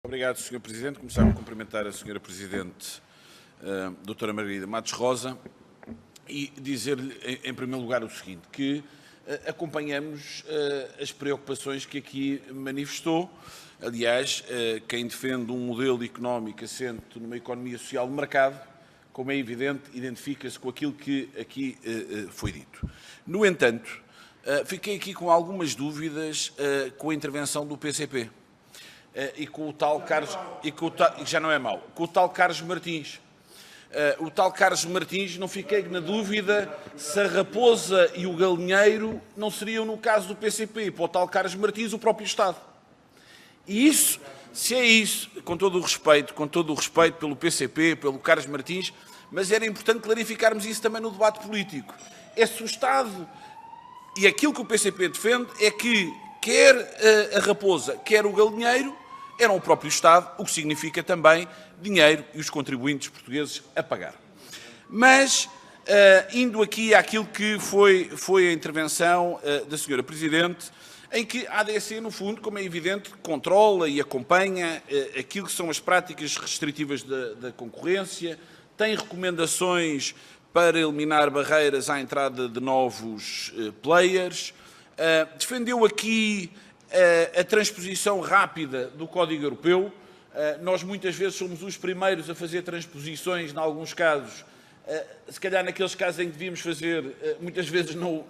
Obrigado, Sr. Presidente. Começar por cumprimentar a Sra. Presidente, Dra. Margarida Matos Rosa, e dizer-lhe, em primeiro lugar, o seguinte, que acompanhamos as preocupações que aqui manifestou. Aliás, quem defende um modelo económico assente numa economia social de mercado, como é evidente, identifica-se com aquilo que aqui foi dito. No entanto, fiquei aqui com algumas dúvidas com a intervenção do PCP. E com o tal Carlos, já não é mau, com o tal Carlos Martins. O tal Carlos Martins, não fiquei na dúvida se a raposa e o galinheiro não seriam, no caso do PCP, para o tal Carlos Martins, o próprio Estado. E isso, se é isso, com todo o respeito pelo PCP, pelo Carlos Martins, mas era importante clarificarmos isso também no debate político. É se o Estado, e aquilo que o PCP defende, é que quer a raposa, quer o galinheiro, eram o próprio Estado, o que significa também dinheiro e os contribuintes portugueses a pagar. Mas, indo aqui àquilo que foi a intervenção da Sra. Presidente, em que a ADC, no fundo, como é evidente, controla e acompanha aquilo que são as práticas restritivas da concorrência, tem recomendações para eliminar barreiras à entrada de novos players, defendeu aqui a transposição rápida do Código Europeu. Nós muitas vezes somos os primeiros a fazer transposições, em alguns casos, se calhar naqueles casos em que devíamos fazer, muitas vezes não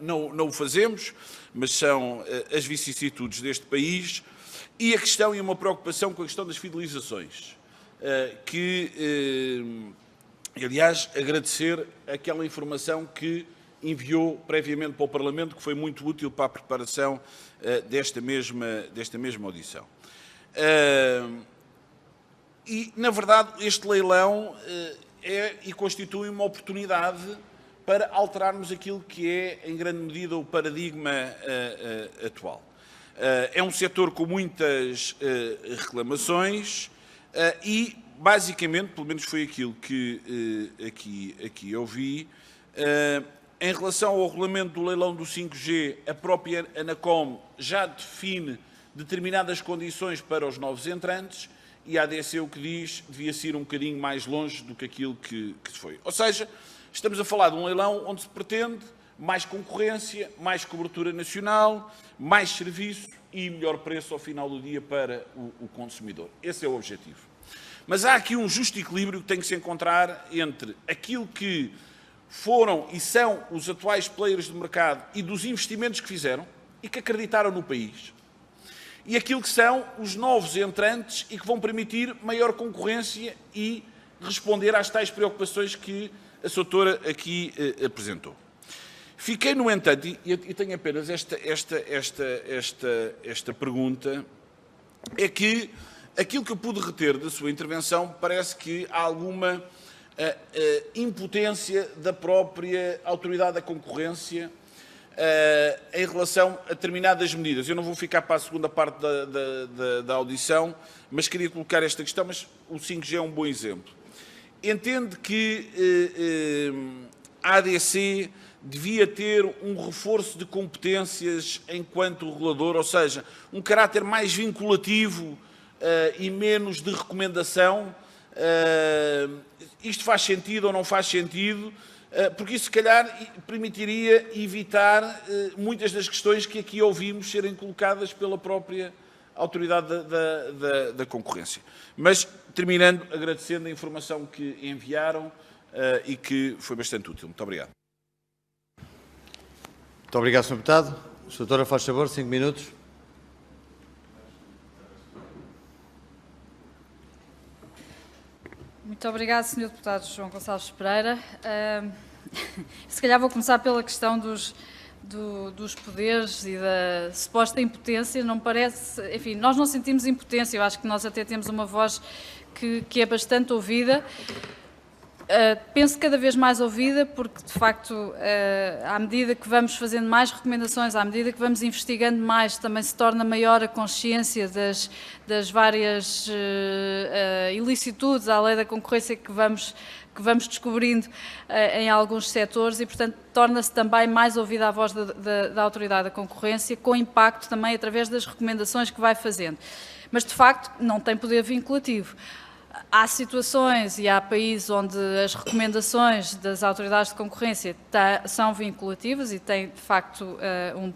o fazemos, mas são as vicissitudes deste país. E a questão e uma preocupação com a questão das fidelizações, aliás, agradecer aquela informação que enviou previamente para o Parlamento, que foi muito útil para a preparação desta mesma audição. E, na verdade, este leilão é e constitui uma oportunidade para alterarmos aquilo que é, em grande medida, o paradigma atual. É um setor com muitas reclamações e, basicamente, pelo menos foi aquilo que aqui ouvi, em relação ao regulamento do leilão do 5G, a própria ANACOM já define determinadas condições para os novos entrantes e a ADC o que diz devia ser um bocadinho mais longe do que aquilo que se foi. Ou seja, estamos a falar de um leilão onde se pretende mais concorrência, mais cobertura nacional, mais serviço e melhor preço ao final do dia para o consumidor. Esse é o objetivo. Mas há aqui um justo equilíbrio que tem que se encontrar entre aquilo que foram e são os atuais players do mercado e dos investimentos que fizeram e que acreditaram no país, e aquilo que são os novos entrantes e que vão permitir maior concorrência e responder às tais preocupações que a Sra. Doutora aqui apresentou. Fiquei, no entanto, e tenho apenas esta pergunta, é que aquilo que eu pude reter da sua intervenção parece que há alguma impotência da própria Autoridade da Concorrência em relação a determinadas medidas. Eu não vou ficar para a segunda parte da audição, mas queria colocar esta questão, mas o 5G é um bom exemplo. Entende que a ADC devia ter um reforço de competências enquanto regulador, ou seja, um caráter mais vinculativo e menos de recomendação? Isto faz sentido ou não faz sentido? Porque isso, se calhar, permitiria evitar muitas das questões que aqui ouvimos serem colocadas pela própria Autoridade da Concorrência. Mas, terminando, agradecendo a informação que enviaram e que foi bastante útil. Muito obrigado. Muito obrigado, Sr. Deputado. Sra. Doutora, faz favor, 5 minutos. Muito obrigado, Sr. Deputado João Gonçalves Pereira. Se calhar vou começar pela questão dos poderes e da suposta impotência. Não parece, enfim, nós não sentimos impotência, eu acho que nós até temos uma voz que é bastante ouvida. Penso cada vez mais ouvida, porque de facto, à medida que vamos fazendo mais recomendações, à medida que vamos investigando mais, também se torna maior a consciência das várias ilicitudes à lei da concorrência que vamos descobrindo em alguns setores e, portanto, torna-se também mais ouvida a voz da Autoridade da Concorrência, com impacto também através das recomendações que vai fazendo. mas de facto não tem poder vinculativo. Há situações e há países onde as recomendações das autoridades de concorrência são vinculativas e têm, de facto,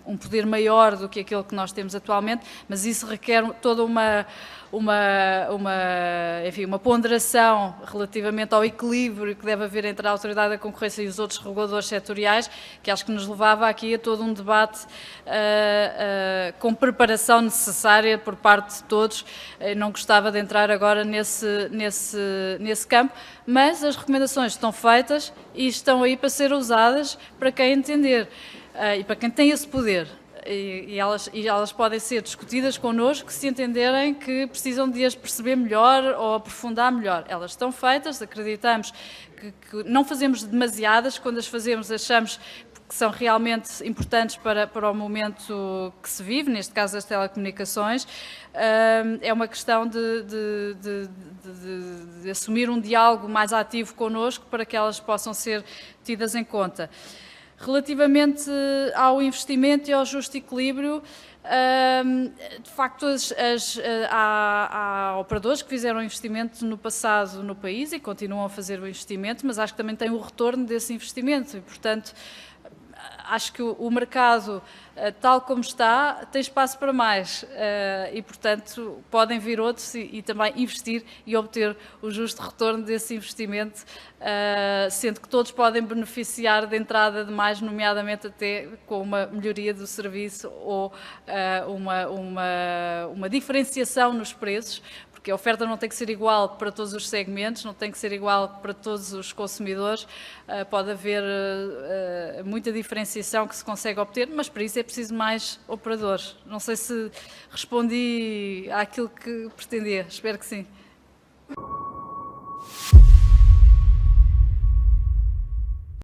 um poder maior do que aquele que nós temos atualmente, mas isso requer toda uma ponderação relativamente ao equilíbrio que deve haver entre a autoridade da concorrência e os outros reguladores setoriais, que acho que nos levava aqui a todo um debate com preparação necessária por parte de todos. Não gostava de entrar agora nesse campo, mas as recomendações estão feitas e estão aí para ser usadas para quem entender e para quem tem esse poder. E elas podem ser discutidas connosco se entenderem que precisam de as perceber melhor ou aprofundar melhor. Elas estão feitas, acreditamos que não fazemos demasiadas, quando as fazemos achamos que são realmente importantes para o momento que se vive, neste caso das telecomunicações. É uma questão de assumir um diálogo mais ativo connosco para que elas possam ser tidas em conta. Relativamente ao investimento e ao justo equilíbrio, de facto há operadores que fizeram investimento no passado no país e continuam a fazer o investimento, mas acho que também têm o retorno desse investimento e, portanto, acho que o mercado, tal como está, tem espaço para mais e, portanto, podem vir outros e também investir e obter o justo retorno desse investimento, sendo que todos podem beneficiar de entrada de mais, nomeadamente até com uma melhoria do serviço ou uma diferenciação nos preços, porque a oferta não tem que ser igual para todos os segmentos, não tem que ser igual para todos os consumidores, pode haver muita diferenciação que se consegue obter, mas para isso é preciso mais operadores. Não sei se respondi àquilo que pretendia, espero que sim.